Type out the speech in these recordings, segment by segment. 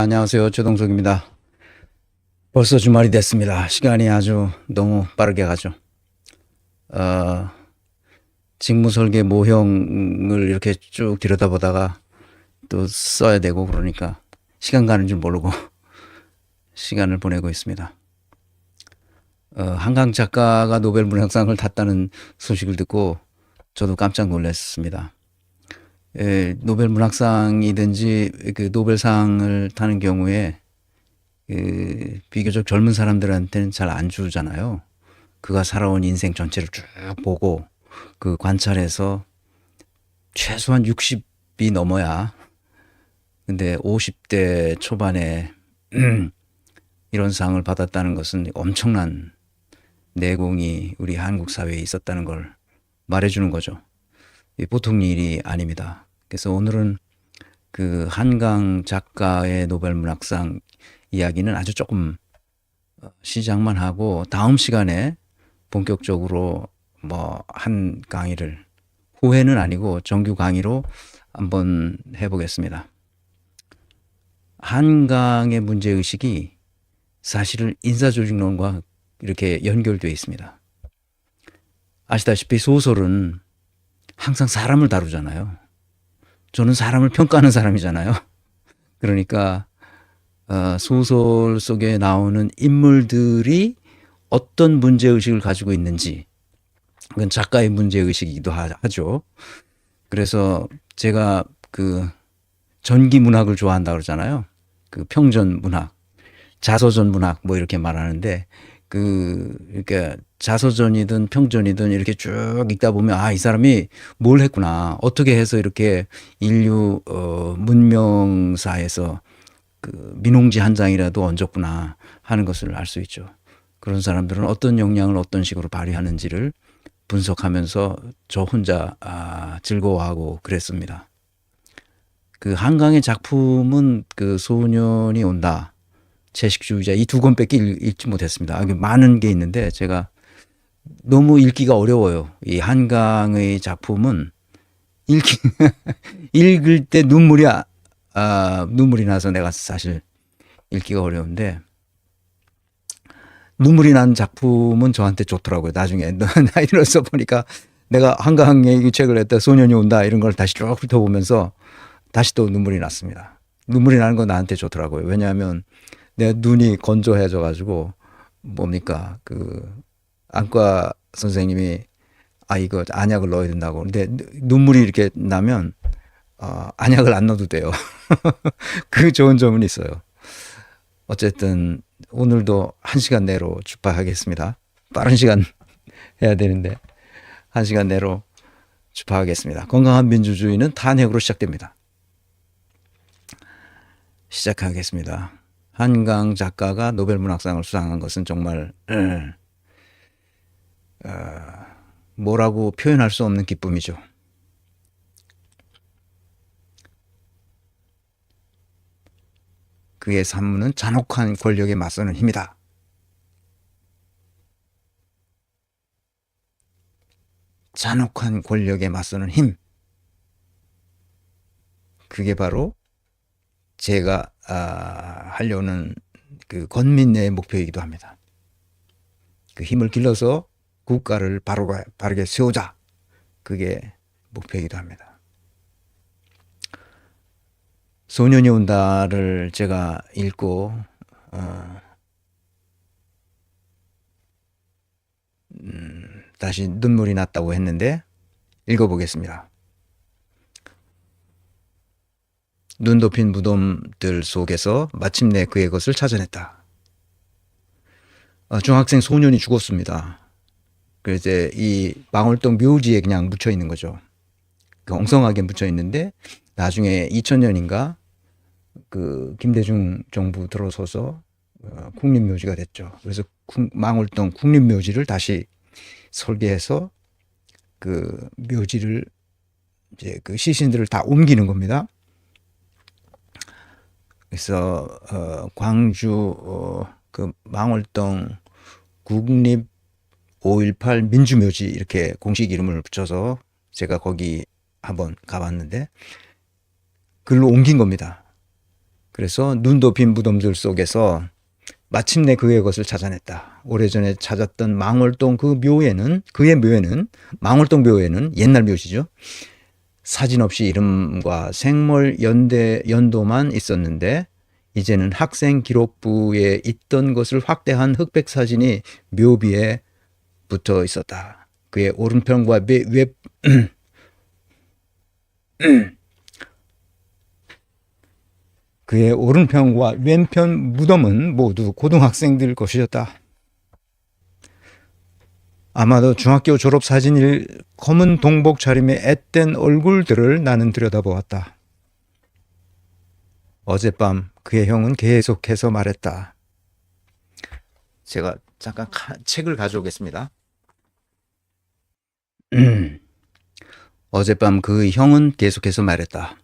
안녕하세요. 최동석입니다. 벌써 주말이 됐습니다. 시간이 아주 너무 빠르게 가죠. 어, 직무설계 모형을 이렇게 쭉 들여다보다가 또 써야 되고 그러니까 시간 가는 줄 모르고 시간을 보내고 있습니다. 한강 작가가 노벨 문학상을 탔다는 소식을 듣고 저도 깜짝 놀랐습니다. 노벨 문학상이든지 그 노벨상을 타는 경우에 비교적 젊은 사람들한테는 잘 안 주잖아요. 그가 살아온 인생 전체를 쭉 보고 그 관찰해서 최소한 60이 넘어야. 근데 50대 초반에 이런 상을 받았다는 것은 엄청난 내공이 우리 한국 사회에 있었다는 걸 말해주는 거죠. 보통 일이 아닙니다. 그래서 오늘은 그 한강 작가의 노벨 문학상 이야기는 아주 조금 시작만 하고 다음 시간에 본격적으로 뭐 한 강의를 후회는 아니고 정규 강의로 한번 해보겠습니다. 한강의 문제의식이 사실은 인사조직론과 이렇게 연결되어 있습니다. 아시다시피 소설은 항상 사람을 다루잖아요. 저는 사람을 평가하는 사람이잖아요. 그러니까 소설 속에 나오는 인물들이 어떤 문제의식을 가지고 있는지, 그건 작가의 문제의식이기도 하죠. 그래서 제가 그 전기 문학을 좋아한다 그러잖아요. 그 평전 문학, 자서전 문학 뭐 이렇게 말하는데 그러니까 자서전이든 평전이든 이렇게 쭉 읽다 보면 이 사람이 뭘 했구나. 어떻게 해서 이렇게 인류 문명사에서 그 민홍지 한 장이라도 얹었구나 하는 것을 알 수 있죠. 그런 사람들은 어떤 역량을 어떤 식으로 발휘하는지를 분석하면서 저 혼자 즐거워하고 그랬습니다. 그 한강의 작품은 그 소년이 온다, 채식주의자 이 두 권밖에 읽지 못했습니다. 많은 게 있는데 제가 너무 읽기가 어려워요. 이 한강의 작품은 읽을 때 눈물이 나서 내가 사실 읽기가 어려운데, 눈물이 난 작품은 저한테 좋더라고요. 나중에 나이 들어서 보니까 내가 한강의 이 책을 냈다, 소년이 온다 이런 걸 다시 쭉 훑어보면서 다시 또 눈물이 났습니다. 눈물이 나는 건 나한테 좋더라고요. 왜냐하면 내 눈이 건조해져 가지고 뭡니까 그 안과 선생님이 이거 안약을 넣어야 된다고. 근데 눈물이 이렇게 나면 안약을 안 넣어도 돼요. 그 좋은 점은 있어요. 어쨌든 오늘도 1시간 내로 주파하겠습니다. 빠른 시간 해야 되는데 1시간 내로 주파하겠습니다. 건강한 민주주의는 탄핵으로 시작됩니다. 시작하겠습니다. 한강 작가가 노벨 문학상을 수상한 것은 정말 뭐라고 표현할 수 없는 기쁨이죠. 그의 산문은 잔혹한 권력에 맞서는 힘이다. 잔혹한 권력에 맞서는 힘. 그게 바로 제가 하려는 그 건민의 목표이기도 합니다. 그 힘을 길러서 국가를 바르게 세우자. 그게 목표이기도 합니다. 소년이 온다를 제가 읽고 다시 눈물이 났다고 했는데 읽어보겠습니다. 눈 덮인 무덤들 속에서 마침내 그의 것을 찾아냈다. 중학생 소년이 죽었습니다. 그래서 이 망월동 묘지에 그냥 묻혀 있는 거죠. 엉성하게 묻혀 있는데 나중에 2000년인가 그 김대중 정부 들어서서 국립묘지가 됐죠. 그래서 망월동 국립묘지를 다시 설계해서 그 묘지를 이제 그 시신들을 다 옮기는 겁니다. 그래서 광주 그 망월동 국립 5.18 민주묘지 이렇게 공식 이름을 붙여서 제가 거기 한번 가봤는데 글로 옮긴 겁니다. 그래서 눈도 빈 무덤들 속에서 마침내 그의 것을 찾아냈다. 오래전에 찾았던 망월동 그 묘에는, 그의 묘에는, 망월동 묘에는 옛날 묘지죠. 사진 없이 이름과 생물 연도만 있었는데 이제는 학생 기록부에 있던 것을 확대한 흑백 사진이 묘비에 붙어 있었다. 그의 오른편과 그의 오른편과 왼편 무덤은 모두 고등학생들 것이었다. 아마도 중학교 졸업 사진일 검은 동복 차림의 앳된 얼굴들을 나는 들여다보았다. 어젯밤 그의 형은 계속해서 말했다. 제가 잠깐 책을 가져오겠습니다. 어젯밤 그 형은 계속해서 말했다.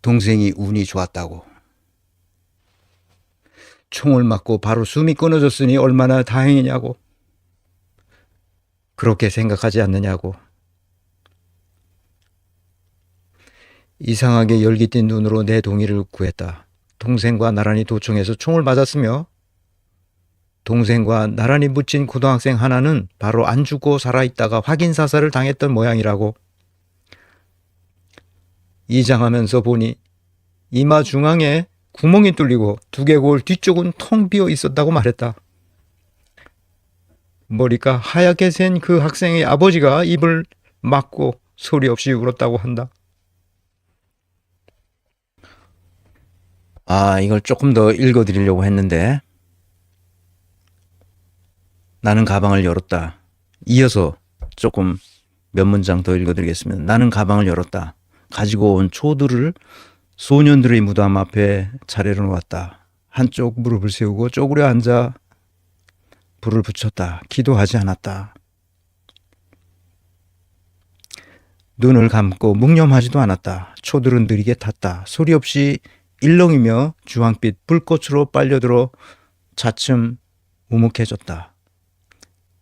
동생이 운이 좋았다고. 총을 맞고 바로 숨이 끊어졌으니 얼마나 다행이냐고. 그렇게 생각하지 않느냐고. 이상하게 열기띤 눈으로 내 동의를 구했다. 동생과 나란히 도청에서 총을 맞았으며 동생과 나란히 묻힌 고등학생 하나는 바로 안 죽고 살아있다가 확인 사살을 당했던 모양이라고. 이장하면서 보니 이마 중앙에 구멍이 뚫리고 두개골 뒤쪽은 텅 비어 있었다고 말했다. 머리가 하얗게 센 그 학생의 아버지가 입을 막고 소리 없이 울었다고 한다. 이걸 조금 더 읽어드리려고 했는데 나는 가방을 열었다. 이어서 조금 몇 문장 더 읽어드리겠습니다. 나는 가방을 열었다. 가지고 온 초들을 소년들의 무덤 앞에 차례로 놓았다. 한쪽 무릎을 세우고 쪼그려 앉아 불을 붙였다. 기도하지 않았다. 눈을 감고 묵념하지도 않았다. 초들은 느리게 탔다. 소리 없이 일렁이며 주황빛 불꽃으로 빨려들어 차츰 우묵해졌다.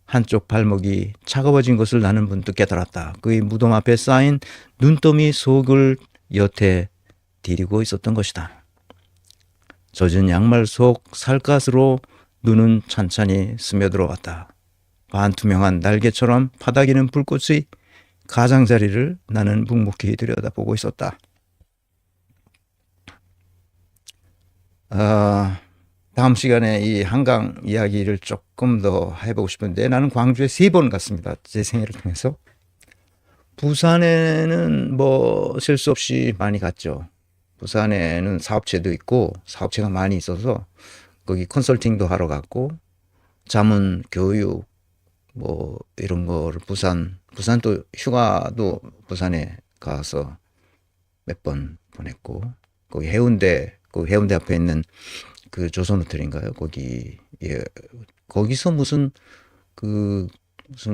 한쪽 발목이 차가워진 것을 나는 문득 깨달았다. 그의 무덤 앞에 쌓인 눈더미 속을 여태 디디고 있었던 것이다. 젖은 양말 속 살갗으로 눈은 찬찬히 스며들어왔다. 반투명한 날개처럼 파닥이는 불꽃의 가장자리를 나는 묵묵히 들여다보고 있었다. 다음 시간에 이 한강 이야기를 조금 더 해보고 싶은데 나는 광주에 3번 갔습니다. 제 생애를 통해서. 부산에는 뭐 실수 없이 많이 갔죠. 부산에는 사업체도 있고 사업체가 많이 있어서 거기 컨설팅도 하러 갔고 자문 교육 뭐 이런 거를 부산 또 휴가도 부산에 가서 몇 번 보냈고 거기 해운대 앞에 있는 그 조선호텔인가요? 거기 거기서 무슨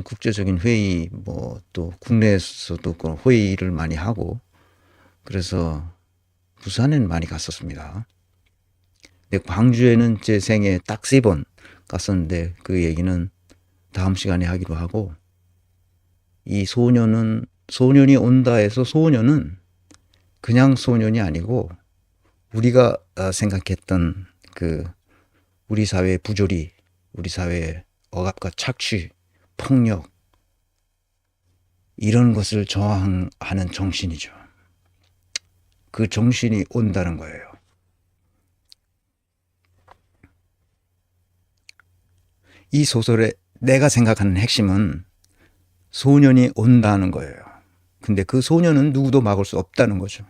국제적인 회의 뭐 또 국내에서도 그 회의를 많이 하고 그래서 부산에는 많이 갔었습니다. 근데 광주에는 제 생애 딱 3번 갔었는데 그 얘기는 다음 시간에 하기로 하고 이 소년이 온다 해서 소년은 그냥 소년이 아니고 우리가 생각했던 그 우리 사회의 부조리, 우리 사회의 억압과 착취, 폭력 이런 것을 저항하는 정신이죠. 그 정신이 온다는 거예요. 이 소설의 내가 생각하는 핵심은 소년이 온다는 거예요. 근데 그 소년은 누구도 막을 수 없다는 거죠.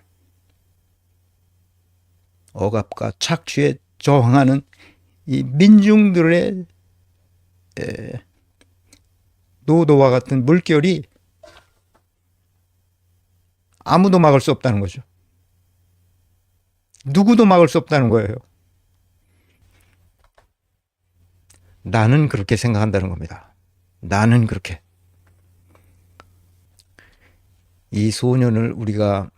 억압과 착취에 저항하는 이 민중들의 노도와 같은 물결이 아무도 막을 수 없다는 거죠. 누구도 막을 수 없다는 거예요. 나는 그렇게 생각한다는 겁니다. 나는 그렇게. 이 소년을 우리가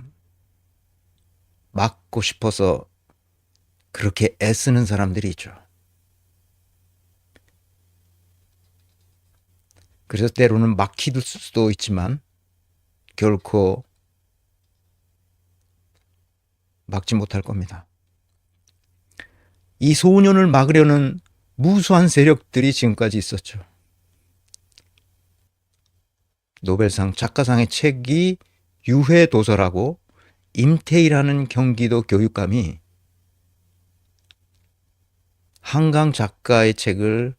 막고 싶어서 그렇게 애쓰는 사람들이 있죠. 그래서 때로는 막힐 수도 있지만 결코 막지 못할 겁니다. 이 소년을 막으려는 무수한 세력들이 지금까지 있었죠. 노벨상 작가상의 책이 유해도서라고 임태희라는 경기도 교육감이 한강 작가의 책을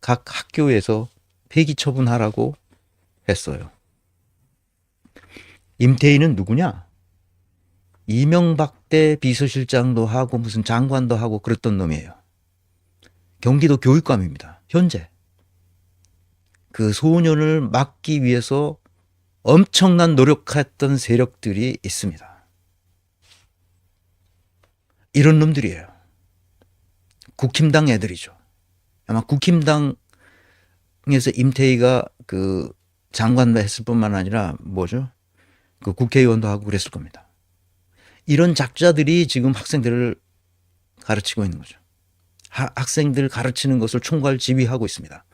각 학교에서 폐기 처분하라고 했어요. 임태희는 누구냐? 이명박 때 비서실장도 하고 무슨 장관도 하고 그랬던 놈이에요. 경기도 교육감입니다. 현재. 그 소년을 막기 위해서 엄청난 노력했던 세력들이 있습니다. 이런 놈들이에요. 국힘당 애들이죠. 아마 국힘당에서 임태희가 그 장관도 했을 뿐만 아니라 뭐죠? 그 국회의원도 하고 그랬을 겁니다. 이런 작자들이 지금 학생들을 가르치고 있는 거죠. 학생들 가르치는 것을 총괄 지휘하고 있습니다.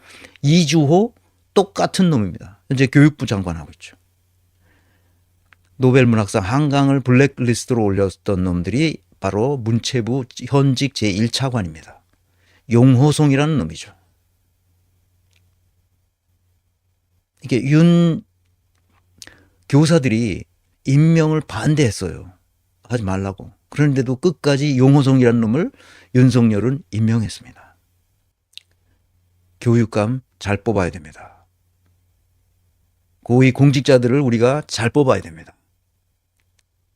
이주호 똑같은 놈입니다. 현재 교육부 장관하고 있죠. 노벨문학상 한강을 블랙리스트로 올렸던 놈들이 바로 문체부 현직 제1차관입니다. 용호송이라는 놈이죠. 이게 윤 교사들이 임명을 반대했어요. 하지 말라고. 그런데도 끝까지 용호송이라는 놈을 윤석열은 임명했습니다. 교육감 잘 뽑아야 됩니다. 고위 공직자들을 우리가 잘 뽑아야 됩니다.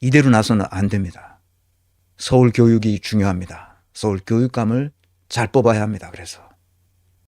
이대로 나서는 안 됩니다. 서울 교육이 중요합니다. 서울 교육감을 잘 뽑아야 합니다. 그래서